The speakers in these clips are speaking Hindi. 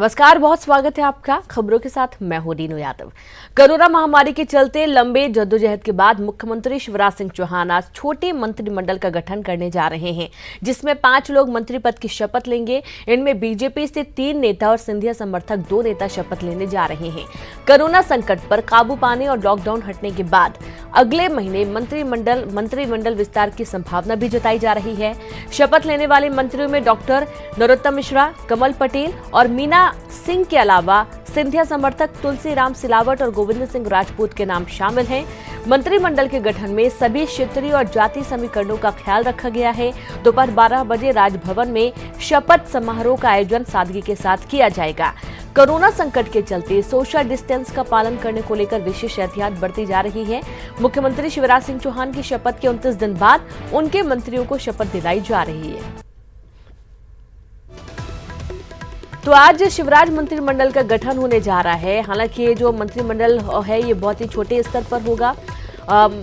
नमस्कार, बहुत स्वागत है आपका। खबरों के साथ मैं हूं रीनू यादव। कोरोना महामारी के चलते लंबे जद्दोजहद के बाद मुख्यमंत्री शिवराज सिंह चौहान आज छोटे मंत्रिमंडल का गठन करने जा रहे हैं, जिसमें 5 लोग मंत्री पद की शपथ लेंगे। इनमें बीजेपी से 3 नेता और सिंधिया समर्थक 2 नेता शपथ लेने जा रहे हैं। कोरोना संकट पर काबू पाने और लॉकडाउन हटने के बाद अगले महीने मंत्रिमंडल विस्तार की संभावना भी जताई जा रही है। शपथ लेने वाले मंत्रियों में डॉक्टर नरोत्तम मिश्रा, कमल पटेल और मीना सिंह के अलावा सिंधिया समर्थक तुलसीराम सिलावट और गोविंद सिंह राजपूत के नाम शामिल हैं। मंत्रिमंडल के गठन में सभी क्षेत्रीय और जाति समीकरणों का ख्याल रखा गया है। दोपहर 12 बजे राजभवन में शपथ समारोह का आयोजन सादगी के साथ किया जाएगा। कोरोना संकट के चलते सोशल डिस्टेंस का पालन करने को लेकर विशेष एहतियात बरती जा रही है। मुख्यमंत्री शिवराज सिंह चौहान की शपथ के 29 दिन बाद उनके मंत्रियों को शपथ दिलाई जा रही है। तो आज शिवराज मंत्रिमंडल का गठन होने जा रहा है। हालांकि ये जो मंत्रिमंडल है ये बहुत ही छोटे स्तर पर होगा,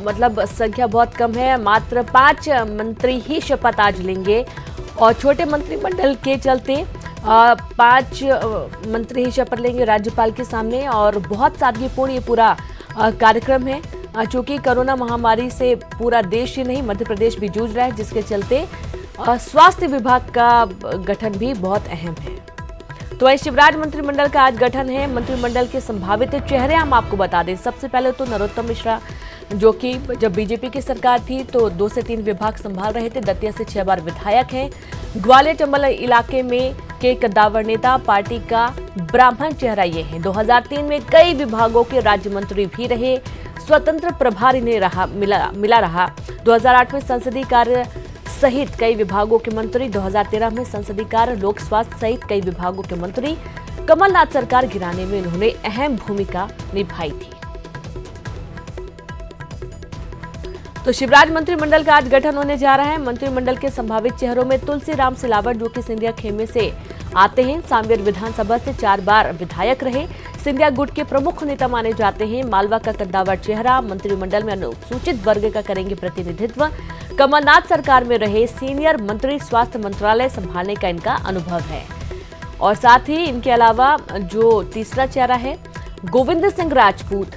मतलब संख्या बहुत कम है। मात्र 5 मंत्री ही शपथ आज लेंगे और छोटे मंत्रिमंडल के चलते 5 मंत्री ही शपथ लेंगे राज्यपाल के सामने। और बहुत सादगीपूर्ण ये पूरा कार्यक्रम है, चूंकि कोरोना महामारी से पूरा देश ही नहीं मध्य प्रदेश भी जूझ रहा है, जिसके चलते स्वास्थ्य विभाग का गठन भी बहुत अहम है। तो शिवराज मंत्रिमंडल का आज गठन है। मंत्रिमंडल के संभावित चेहरे हम आपको बता दें। सबसे पहले तो नरोत्तम मिश्रा, जो कि जब बीजेपी की सरकार थी तो 2 से 3 विभाग संभाल रहे थे। दतिया से 6 बार विधायक हैं। ग्वालियर चंबल इलाके में के कद्दावर नेता, पार्टी का ब्राह्मण चेहरा ये है। 2003 में कई विभागों के राज्य मंत्री भी रहे। स्वतंत्र प्रभारी ने मिला रहा। 2008 में संसदीय कार्य सहित कई विभागों के मंत्री। 2013 में संसदीय कार्य, लोक स्वास्थ्य सहित कई विभागों के मंत्री। कमलनाथ सरकार गिराने में उन्होंने अहम भूमिका निभाई थी। तो शिवराज मंत्रिमंडल का आज गठन होने जा रहा है। मंत्रिमंडल के संभावित चेहरों में तुलसीराम सिलावट, जो कि सिंधिया खेमे से आते हैं, सांवेर विधानसभा से 4 बार विधायक रहे, सिंधिया गुट के प्रमुख नेता माने जाते हैं। मालवा का कद्दावर चेहरा, मंत्रिमंडल में अनुसूचित वर्ग का करेंगे प्रतिनिधित्व। कमलनाथ सरकार में रहे सीनियर मंत्री, स्वास्थ्य मंत्रालय संभालने का इनका अनुभव है। और साथ ही इनके अलावा जो तीसरा चेहरा है गोविंद सिंह राजपूत,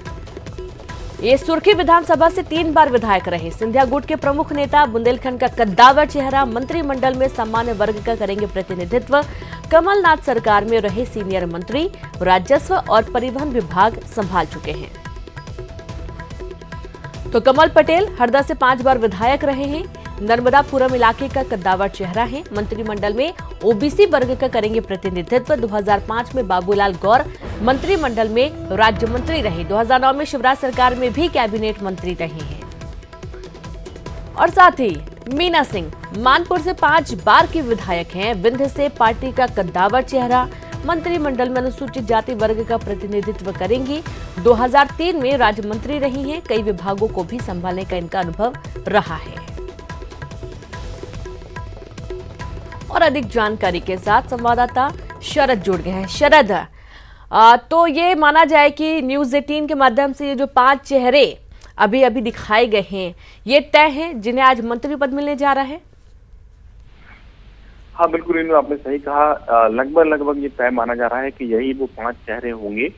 ये सुर्खी विधानसभा से 3 बार विधायक रहे, सिंधिया गुट के प्रमुख नेता। बुंदेलखंड का कद्दावर चेहरा, मंत्रिमंडल में सामान्य वर्ग का करेंगे प्रतिनिधित्व। कमलनाथ सरकार में रहे सीनियर मंत्री, राजस्व और परिवहन विभाग संभाल चुके हैं। तो कमल पटेल हरदा से 5 बार विधायक रहे हैं। नर्मदापुरम इलाके का कद्दावर चेहरा है। मंत्रिमंडल में ओबीसी वर्ग का करेंगे प्रतिनिधित्व। 2005 में बाबूलाल गौर मंत्रिमंडल में राज्य मंत्री रहे। 2009 में शिवराज सरकार में भी कैबिनेट मंत्री रहे हैं। और साथ ही मीना सिंह मानपुर से 5 बार की विधायक हैं। विंध्य से पार्टी का कद्दावर चेहरा, मंत्रिमंडल में अनुसूचित जाति वर्ग का प्रतिनिधित्व करेंगी। 2003 में राज्य मंत्री रही हैं। कई विभागों को भी संभालने का इनका अनुभव रहा है। और अधिक जानकारी के साथ संवाददाता शरद जुड़ गए हैं। शरद, तो ये माना जाए कि न्यूज़ 18 के माध्यम से ये जो 5 चेहरे अभी दिखाए गए हैं, ये तय हैं जिन्हें आज मंत्री पद मिलने जा रहा है। हाँ बिल्कुल रीनू, आपने सही कहा। लगभग ये तय माना जा रहा है कि यही वो 5 चेहरे होंगे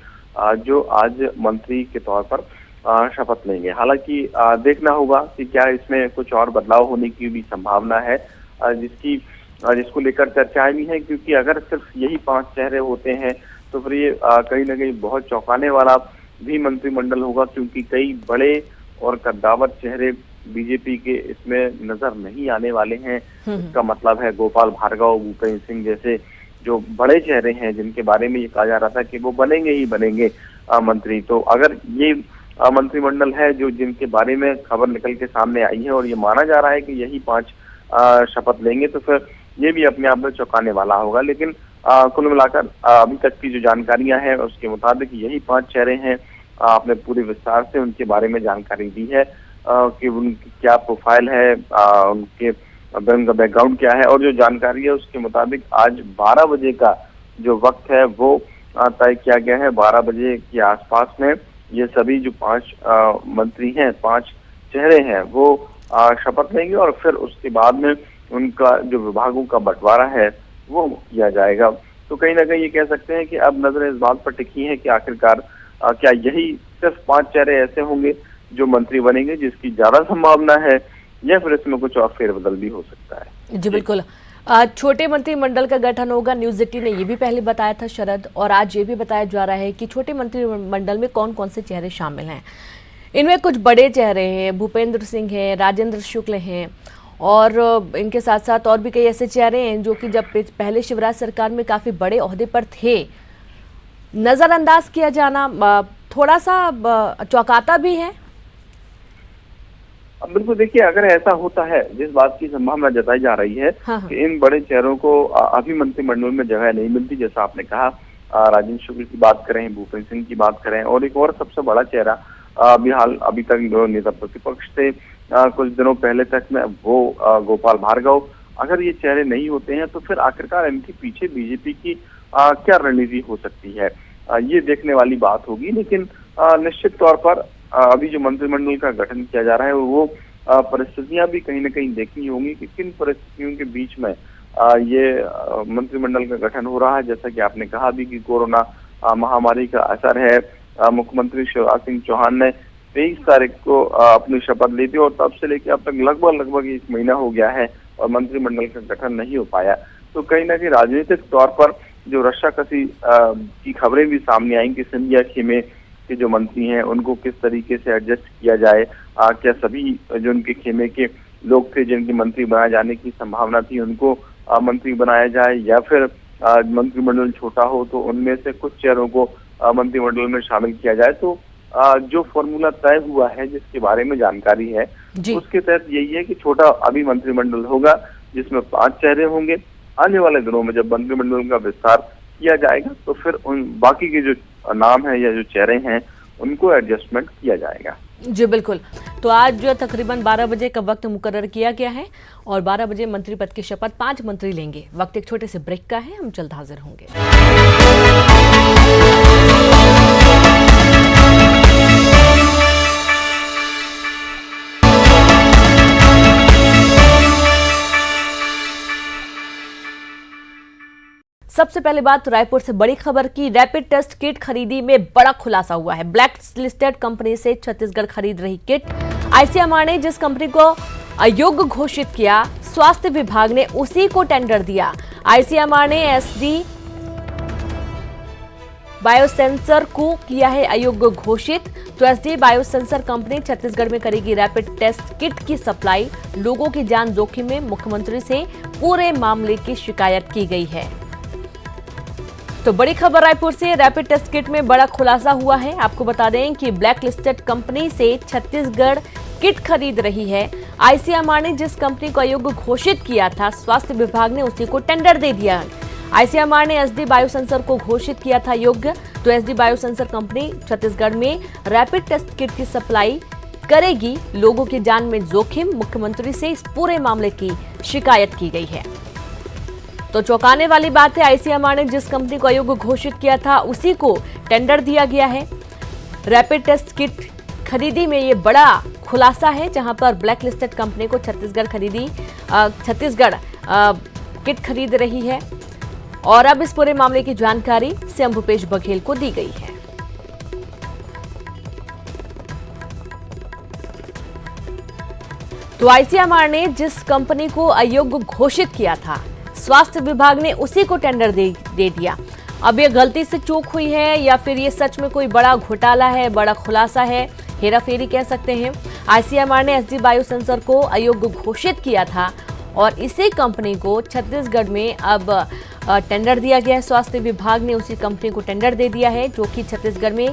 जो आज मंत्री के तौर पर शपथ लेंगे। हालांकि देखना होगा कि क्या इसमें कुछ और बदलाव होने की भी संभावना है, जिसको लेकर चर्चाएं भी हैं। क्योंकि अगर सिर्फ यही 5 चेहरे होते हैं तो फिर ये कहीं ना कहीं बहुत चौंकाने वाला भी मंत्रिमंडल होगा, क्योंकि कई बड़े और कद्दावर चेहरे बीजेपी के इसमें नजर नहीं आने वाले हैं। इसका मतलब है गोपाल भार्गव, भूपेंद्र सिंह जैसे जो बड़े चेहरे हैं, जिनके बारे में ये कहा जा रहा था कि वो बनेंगे मंत्री। तो अगर ये मंत्रिमंडल है जो जिनके बारे में खबर निकल के सामने आई है और ये माना जा रहा है कि यही 5 शपथ लेंगे, तो फिर ये भी अपने आप में चौंकाने वाला होगा। लेकिन कुल मिलाकर अभी तक की जो जानकारियां हैं उसके मुताबिक यही 5 चेहरे हैं। आपने पूरे विस्तार से उनके बारे में जानकारी दी है कि उनकी क्या प्रोफाइल है, उनका बैकग्राउंड क्या है। और जो जानकारी है उसके मुताबिक आज 12 बजे का जो वक्त है वो तय किया गया है। 12 बजे के आसपास में ये सभी जो 5 मंत्री हैं, 5 चेहरे हैं, वो शपथ लेंगे और फिर उसके बाद में उनका जो विभागों का बंटवारा है वो किया जाएगा। तो कहीं ना कहीं ये कह सकते हैं कि अब नजरें इस बात पर टिकी हैं कि आखिरकार क्या यही सिर्फ 5 चेहरे ऐसे होंगे जो मंत्री बनेंगे जिसकी ज्यादा संभावना है, या फिर इसमें कुछ और फेरबदल भी हो सकता है। जी बिल्कुल। छोटे मंत्रिमंडल का गठन होगा, न्यूज 18 ने ये भी पहले बताया था शरद, और आज ये भी बताया जा रहा है कि छोटे मंत्रिमंडल में कौन कौन से चेहरे शामिल हैं। इनमें कुछ बड़े चेहरे हैं, भूपेंद्र सिंह हैं, राजेंद्र शुक्ल हैं, और इनके साथ साथ और भी कई ऐसे चेहरे हैं जो कि जब पहले शिवराज सरकार में काफी बड़े ओहदे पर थे। नजरअंदाज किया जाना थोड़ा सा चौंकाता भी है। अब बिल्कुल देखिए, अगर ऐसा होता है, जिस बात की संभावना जताई जा रही है हाँ। कि इन बड़े चेहरों को अभी मंत्रिमंडल में जगह नहीं मिलती, जैसा आपने कहा, राजेंद्र शुक्ल की बात करें, भूपेंद्र सिंह की बात करें, और एक और सबसे बड़ा चेहरा अभी तक जो नेता प्रतिपक्ष थे कुछ दिनों पहले तक में, वो गोपाल भार्गव, अगर ये चेहरे नहीं होते हैं तो फिर आखिरकार इनके पीछे बीजेपी की क्या रणनीति हो सकती है, ये देखने वाली बात होगी। लेकिन निश्चित तौर पर अभी जो मंत्रिमंडल का गठन किया जा रहा है वो परिस्थितियां भी कहीं ना कहीं देखनी होंगी कि किन परिस्थितियों के बीच में ये मंत्रिमंडल का गठन हो रहा है। जैसा कि आपने कहा भी कि कोरोना महामारी का असर है। मुख्यमंत्री शिवराज सिंह चौहान ने 23 तारीख को अपनी शपथ ली थी, और तब से लेकर अब तक लगभग 1 महीना हो गया है और मंत्रिमंडल का गठन नहीं हो पाया। तो कहीं ना कहीं राजनीतिक तौर पर जो रस्साकसी की खबरें भी सामने आई कि सिंधिया खेमे के जो मंत्री हैं उनको किस तरीके से एडजस्ट किया जाए, क्या सभी जो उनके खेमे के लोग थे जिनकी मंत्री बनाए जाने की संभावना थी उनको मंत्री बनाया जाए, या फिर मंत्रिमंडल छोटा हो तो उनमें से कुछ चेहरों को मंत्रिमंडल में शामिल किया जाए। तो जो फॉर्मूला तय हुआ है, जिसके बारे में जानकारी है, उसके तहत यही है कि छोटा अभी मंत्रिमंडल होगा जिसमें 5 चेहरे होंगे। आने वाले दिनों में जब मंत्रिमंडल का विस्तार किया जाएगा तो फिर उन बाकी के जो नाम है या जो चेहरे हैं उनको एडजस्टमेंट किया जाएगा। जी बिल्कुल। तो आज जो तकरीबन 12 बजे का वक्त मुकर्रर किया गया है और 12 बजे मंत्री पद की शपथ 5 मंत्री लेंगे। वक्त एक छोटे से ब्रेक का है, हम जल्द हाजिर होंगे। सबसे पहले बात रायपुर से बड़ी खबर की। रैपिड टेस्ट किट खरीदी में बड़ा खुलासा हुआ है। ब्लैक लिस्टेड कंपनी से छत्तीसगढ़ खरीद रही किट। आईसीएमआर ने जिस कंपनी को अयोग्य घोषित किया, स्वास्थ्य विभाग ने उसी को टेंडर दिया। आईसीएमआर ने एसडी बायोसेंसर को किया है अयोग्य घोषित। तो एसडी बायोसेंसर कंपनी छत्तीसगढ़ में करेगी रैपिड टेस्ट किट की सप्लाई। लोगों की जान जोखिम में, मुख्यमंत्री से पूरे मामले की शिकायत की गई है। तो बड़ी खबर रायपुर से, रैपिड टेस्ट किट में बड़ा खुलासा हुआ है। आपको बता दें कि ब्लैक लिस्टेड कंपनी से छत्तीसगढ़ किट खरीद रही है। आईसीएमआर ने जिस कंपनी को अयोग्य घोषित किया था, स्वास्थ्य विभाग ने उसी को टेंडर दे दिया। आईसीएमआर ने एसडी बायोसेंसर को घोषित किया था योग्य। तो एसडी बायोसेंसर कंपनी छत्तीसगढ़ में रैपिड टेस्ट किट की सप्लाई करेगी। लोगों की जान में जोखिम, मुख्यमंत्री से इस पूरे मामले की शिकायत की गई है। तो चौंकाने वाली बात है, आईसीएमआर ने जिस कंपनी को अयोग्य घोषित किया था उसी को टेंडर दिया गया है। रैपिड टेस्ट किट खरीदी में ये बड़ा खुलासा है, जहां पर ब्लैक लिस्टेड कंपनी को छत्तीसगढ़ किट खरीद रही है। और अब इस पूरे मामले की जानकारी सीएम भूपेश बघेल को दी गई है। तो आईसीएमआर ने जिस कंपनी को अयोग्य घोषित किया था, स्वास्थ्य विभाग ने उसी को टेंडर दे दिया। अब ये गलती से चूक हुई है या फिर ये सच में कोई बड़ा घोटाला है, बड़ा खुलासा है, हेराफेरी कह सकते हैं। आईसीएमआर ने एसडी बायोसेंसर को अयोग्य घोषित किया था और इसी कंपनी को छत्तीसगढ़ में अब टेंडर दिया गया है। स्वास्थ्य विभाग ने उसी कंपनी को टेंडर दे दिया है जो कि छत्तीसगढ़ में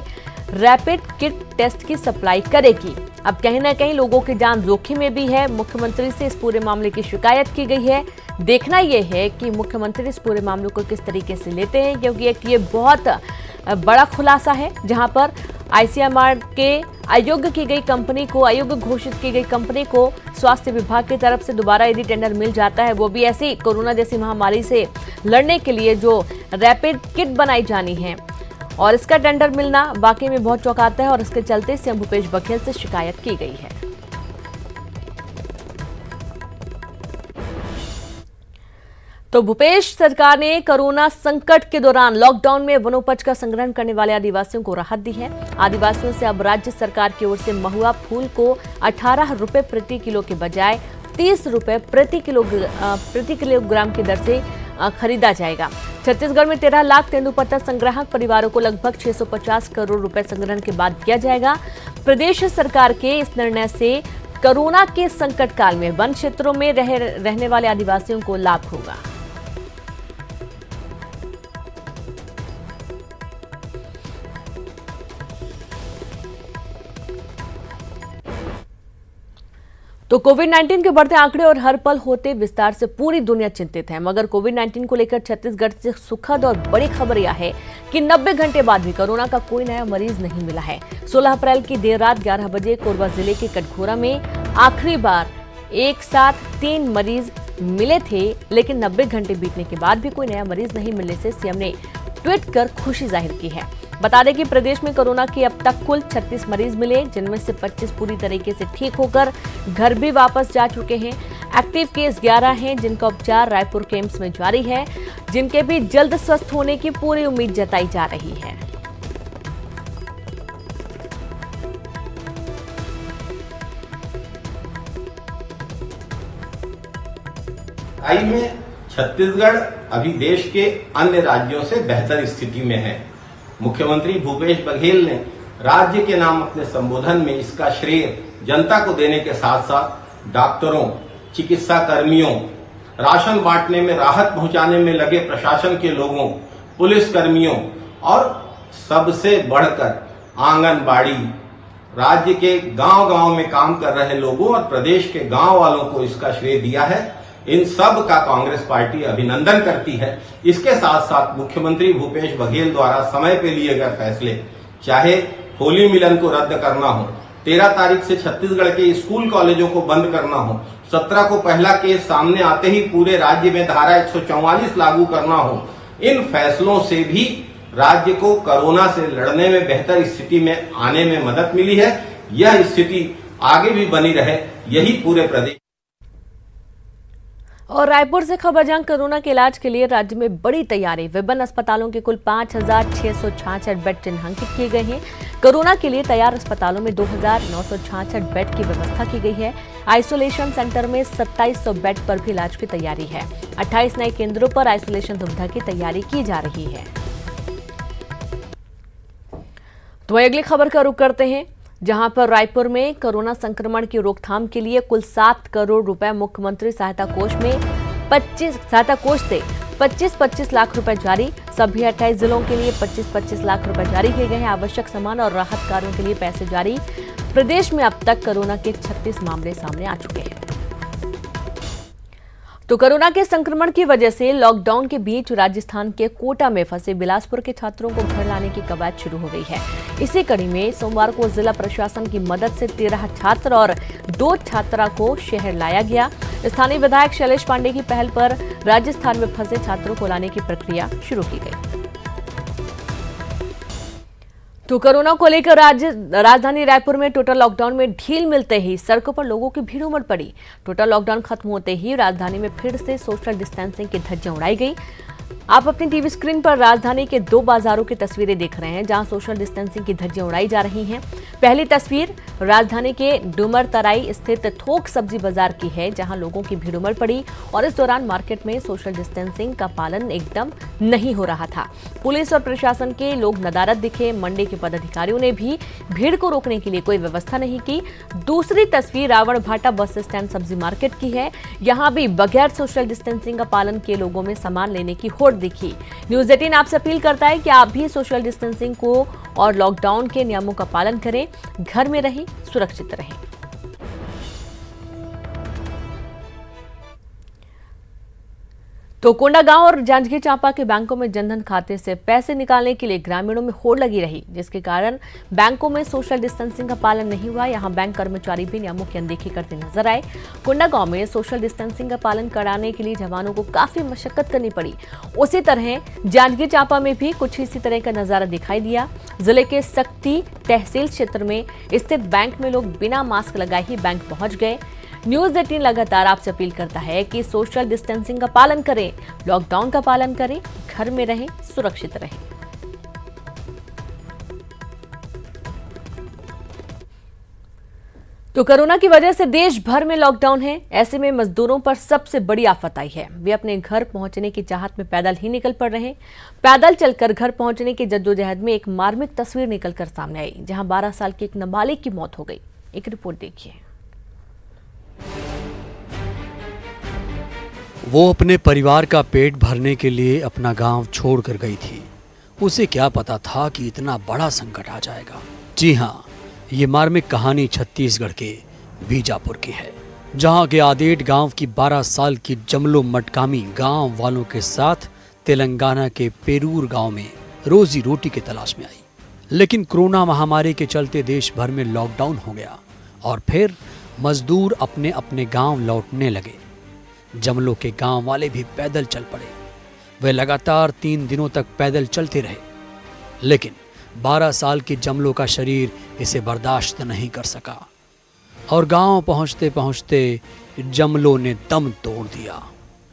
रैपिड किट टेस्ट की सप्लाई करेगी। अब कहीं ना कहीं लोगों की जान जोखिम में भी है। मुख्यमंत्री से इस पूरे मामले की शिकायत की गई है। देखना यह है कि मुख्यमंत्री इस पूरे मामले को किस तरीके से लेते हैं, क्योंकि एक ये बहुत बड़ा खुलासा है जहां पर आईसीएमआर के अयोग्य की गई कंपनी को, अयोग्य घोषित की गई कंपनी को स्वास्थ्य विभाग की तरफ से दोबारा यदि टेंडर मिल जाता है, वो भी ऐसी कोरोना जैसी महामारी से लड़ने के लिए जो रैपिड किट बनाई जानी है, और इसका टेंडर मिलना वाकई में बहुत चौंकाता है। और इसके चलते सीएम भूपेश बघेल से शिकायत की गई है। तो भूपेश सरकार ने कोरोना संकट के दौरान लॉकडाउन में वनोपज का संग्रहण करने वाले आदिवासियों को राहत दी है। आदिवासियों से अब राज्य सरकार की ओर से महुआ फूल को 18 रुपए प्रति किलो के बजाय 30 रुपए प्रति किलोग्राम की दर से खरीदा जाएगा। छत्तीसगढ़ में 13 लाख तेंदुपत्ता संग्राहक परिवारों को लगभग 650 करोड़ रुपए संग्रहण के बाद दिया जाएगा। प्रदेश सरकार के इस निर्णय से कोरोना के संकट काल में वन क्षेत्रों में रहने वाले आदिवासियों को लाभ होगा। तो कोविड-19 के बढ़ते आंकड़े और हर पल होते विस्तार से पूरी दुनिया चिंतित है, मगर कोविड-19 को लेकर छत्तीसगढ़ से सुखद और बड़ी खबर यह है कि 90 घंटे बाद भी कोरोना का कोई नया मरीज नहीं मिला है। 16 अप्रैल की देर रात 11 बजे कोरबा जिले के कटघोरा में आखिरी बार एक साथ 3 मरीज मिले थे, लेकिन 90 घंटे बीतने के बाद भी कोई नया मरीज नहीं मिलने से सीएम ने ट्वीट कर खुशी जाहिर की है। बता दें कि प्रदेश में कोरोना के अब तक कुल 36 मरीज मिले, जिनमें से 25 पूरी तरीके से ठीक होकर घर भी वापस जा चुके हैं। एक्टिव केस 11 हैं, जिनका उपचार रायपुर के एम्स में जारी है, जिनके भी जल्द स्वस्थ होने की पूरी उम्मीद जताई जा रही है। आई में छत्तीसगढ़ अभी देश के अन्य राज्यों से बेहतर स्थिति में है। मुख्यमंत्री भूपेश बघेल ने राज्य के नाम अपने संबोधन में इसका श्रेय जनता को देने के साथ साथ डॉक्टरों, चिकित्सा कर्मियों, राशन बांटने में राहत पहुंचाने में लगे प्रशासन के लोगों, पुलिस कर्मियों और सबसे बढ़कर आंगनबाड़ी, राज्य के गांव-गांव में काम कर रहे लोगों और प्रदेश के गांव वालों को इसका श्रेय दिया है। इन सब का कांग्रेस पार्टी अभिनंदन करती है। इसके साथ साथ मुख्यमंत्री भूपेश बघेल द्वारा समय पे लिए गए फैसले, चाहे होली मिलन को रद्द करना हो, 13 तारीख से छत्तीसगढ़ के स्कूल कॉलेजों को बंद करना हो, 17 को पहला केस सामने आते ही पूरे राज्य में धारा 144 लागू करना हो, इन फैसलों से भी राज्य को कोरोना से लड़ने में बेहतर स्थिति में आने में मदद मिली है। यह स्थिति आगे भी बनी रहे, यही पूरे प्रदेश। और रायपुर से खबर जहां कोरोना के इलाज के लिए राज्य में बड़ी तैयारी, विभिन्न अस्पतालों के कुल 5,666 बेड चिन्हांकित किए गए हैं। कोरोना के लिए तैयार अस्पतालों में 2,966 बेड की व्यवस्था की गई है। आइसोलेशन सेंटर में 2700 बेड पर भी इलाज की तैयारी है। 28 नए केंद्रों पर आइसोलेशन सुविधा की तैयारी की जा रही है। तो अगली खबर का रुख करते हैं, जहां पर रायपुर में कोरोना संक्रमण की रोकथाम के लिए कुल 7 करोड़ रुपए मुख्यमंत्री सहायता कोष से 25-25 लाख रुपए जारी। सभी 28 जिलों के लिए 25-25 लाख रुपए जारी किए गए हैं। आवश्यक सामान और राहत कार्यों के लिए पैसे जारी। प्रदेश में अब तक कोरोना के 36 मामले सामने आ चुके हैं। तो कोरोना के संक्रमण की वजह से लॉकडाउन के बीच राजस्थान के कोटा में फंसे बिलासपुर के छात्रों को घर लाने की कवायद शुरू हो गई है। इसी कड़ी में सोमवार को जिला प्रशासन की मदद से 13 छात्र और 2 छात्रा को शहर लाया गया। स्थानीय विधायक शैलेश पांडे की पहल पर राजस्थान में फंसे छात्रों को लाने की प्रक्रिया शुरू की गई। तो कोरोना को लेकर राजधानी रायपुर में टोटल लॉकडाउन में ढील मिलते ही सड़कों पर लोगों की भीड़ उमड़ पड़ी। टोटल लॉकडाउन खत्म होते ही राजधानी में फिर से सोशल डिस्टेंसिंग की धज्जियां उड़ाई गई। आप अपनी टीवी स्क्रीन पर राजधानी के 2 बाजारों की तस्वीरें देख रहे हैं, जहां सोशल डिस्टेंसिंग की धज्जियां उड़ाई जा रही हैं। पहली तस्वीर राजधानी के डुमर तराई स्थित थोक सब्जी बाजार की है, जहां लोगों की भीड़ उमड़ पड़ी और इस दौरान मार्केट में सोशल डिस्टेंसिंग का पालन एकदम नहीं हो रहा था। पुलिस और प्रशासन के लोग नदारद दिखे। मंडी के पदाधिकारियों ने भी भीड़ को रोकने के लिए कोई व्यवस्था नहीं की। दूसरी तस्वीर रावण भाटा बस स्टैंड सब्जी मार्केट की है। यहां भी बगैर सोशल डिस्टेंसिंग का पालन किए लोगों में सामान लेने की होड़ दिखी। न्यूज़ 18 आपसे अपील करता है कि आप भी सोशल डिस्टेंसिंग को और लॉकडाउन के नियमों का पालन करें, घर में रहें, सुरक्षित रहें। तो कोंडागांव और जांजगीर चांपा के बैंकों में जनधन खाते से पैसे निकालने के लिए ग्रामीणों में होड़ लगी रही, जिसके कारण बैंकों में सोशल डिस्टेंसिंग का पालन नहीं हुआ। यहां बैंक कर्मचारी भी नियमों की अनदेखी करते नजर आए। कोंडागांव में सोशल डिस्टेंसिंग का पालन कराने के लिए जवानों को काफी मशक्कत करनी पड़ी। उसी तरह जांजगीर चांपा में भी कुछ इसी तरह का नजारा दिखाई दिया। जिले के सक्ती तहसील क्षेत्र में स्थित बैंक में लोग बिना मास्क लगाए ही बैंक पहुंच गए। न्यूज 18 लगातार आपसे अपील करता है कि सोशल डिस्टेंसिंग का पालन करें, लॉकडाउन का पालन करें, घर में रहें, सुरक्षित रहें। तो कोरोना की वजह से देश भर में लॉकडाउन है। ऐसे में मजदूरों पर सबसे बड़ी आफत आई है। वे अपने घर पहुंचने की चाहत में पैदल ही निकल पड़ रहे हैं। पैदल चलकर घर पहुंचने की जद्दोजहद में एक मार्मिक तस्वीर निकलकर सामने आई, जहां 12 साल की एक नाबालिग की मौत हो गई। एक रिपोर्ट देखिए। वो अपने परिवार का पेट भरने के लिए अपना गांव छोड़कर गई थी। उसे क्या पता था कि इतना बड़ा संकट आ जाएगा। जी हाँ, ये मार्मिक कहानी छत्तीसगढ़ के बीजापुर की है, जहां के आदेट गांव की 12 साल की जमलो मटकामी गांव वालों के साथ तेलंगाना के पेरूर गांव में रोजी रोटी की तलाश में आई। लेकिन कोरोना महामारी के चलते देश भर में लॉकडाउन हो गया और फिर मजदूर अपने अपने गांव लौटने लगे। जमलो के गांव वाले भी पैदल चल पड़े। वे लगातार 3 दिनों तक पैदल चलते रहे, लेकिन 12 साल की जमलो का शरीर इसे बर्दाश्त नहीं कर सका और गांव पहुंचते पहुंचते जमलो ने दम तोड़ दिया।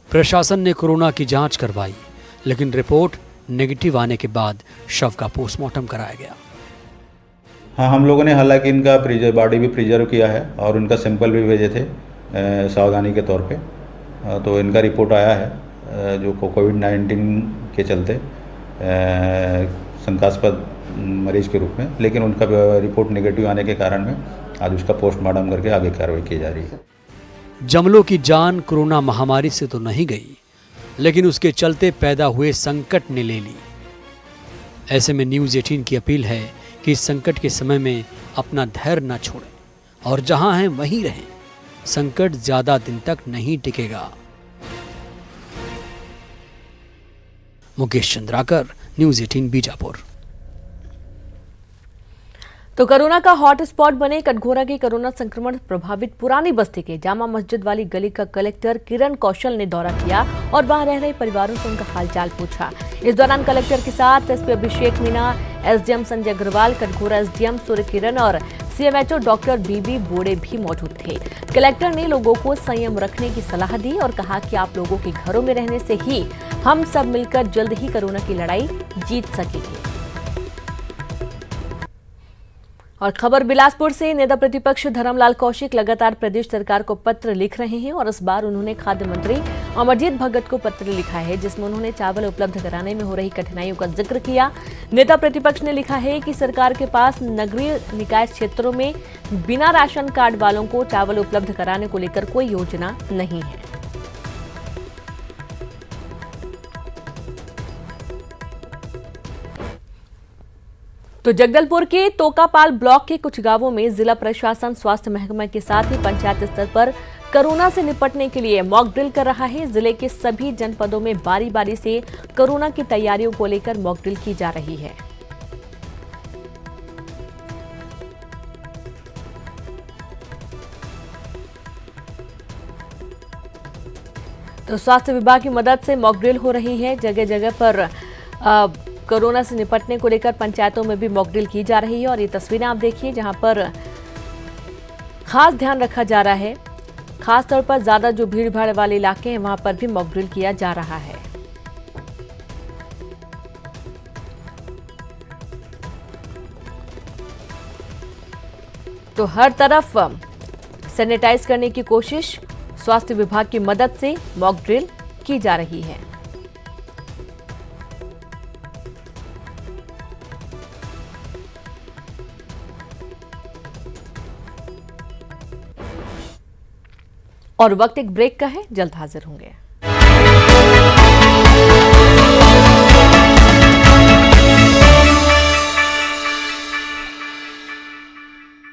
प्रशासन ने कोरोना की जांच करवाई, लेकिन रिपोर्ट नेगेटिव आने के बाद शव का पोस्टमार्टम कराया गया। हाँ, हम लोगों ने हालांकि इनका बॉडी भी प्रिजर्व किया है और उनका सैंपल भी भेजे थे सावधानी के तौर पे। तो इनका रिपोर्ट आया है जो कोविड-19 के चलते शंकास्पद मरीज के रूप में, लेकिन उनका रिपोर्ट नेगेटिव आने के कारण में आज उसका पोस्टमार्टम करके आगे कार्रवाई की जा रही है। जमलो की जान कोरोना महामारी से तो नहीं गई, लेकिन उसके चलते पैदा हुए संकट ने ले ली। ऐसे में न्यूज 18 की अपील है कि इस संकट के समय में अपना धैर्य न छोड़ें और जहां हैं वहीं रहें। संकट ज्यादा दिन तक नहीं टिकेगा। मुकेश चंद्राकर, न्यूज 18 बीजापुर। तो कोरोना का हॉट स्पॉट बने कटघोरा के कोरोना संक्रमण प्रभावित पुरानी बस्ती के जामा मस्जिद वाली गली का कलेक्टर किरण कौशल ने दौरा किया और वहां रह रहे परिवारों से उनका हालचाल पूछा। इस दौरान कलेक्टर के साथ SP Abhishek Meena, SDM Sanjay Agarwal, Katghora SDM Surya Kiran और सीएमएचओ डॉक्टर बीबी बोड़े भी मौजूद थे। कलेक्टर ने लोगों को संयम रखने की सलाह दी और कहा कि आप लोगों के घरों में रहने से ही हम सब मिलकर जल्द ही कोरोना की लड़ाई जीत सकेंगे। और खबर बिलासपुर से। नेता प्रतिपक्ष धर्मलाल कौशिक लगातार प्रदेश सरकार को पत्र लिख रहे हैं और इस बार उन्होंने खाद्य मंत्री अमरजीत भगत को पत्र लिखा है, जिसमें उन्होंने चावल उपलब्ध कराने में हो रही कठिनाइयों का जिक्र किया। नेता प्रतिपक्ष ने लिखा है कि सरकार के पास नगरीय निकाय क्षेत्रों में बिना राशन कार्ड वालों को चावल उपलब्ध कराने को लेकर कोई योजना नहीं है। तो जगदलपुर के तोकापाल ब्लॉक के कुछ गांवों में जिला प्रशासन, स्वास्थ्य महकमा के साथ ही पंचायत स्तर पर कोरोना से निपटने के लिए मॉक ड्रिल कर रहा है। जिले के सभी जनपदों में बारी बारी से कोरोना की तैयारियों को लेकर मॉक ड्रिल की जा रही है। तो स्वास्थ्य विभाग की मदद से मॉक ड्रिल हो रही है। जगह जगह पर कोरोना से निपटने को लेकर पंचायतों में भी मॉक ड्रिल की जा रही है और ये तस्वीरें आप देखिए, जहां पर खास ध्यान रखा जा रहा है। खास तौर पर ज्यादा जो भीड़ भाड़ वाले इलाके हैं वहां पर भी मॉक ड्रिल किया जा रहा है। तो हर तरफ सैनिटाइज करने की कोशिश स्वास्थ्य विभाग की मदद से मॉक ड्रिल की जा रही है। और वक्त एक ब्रेक का है, जल्द हाजिर होंगे।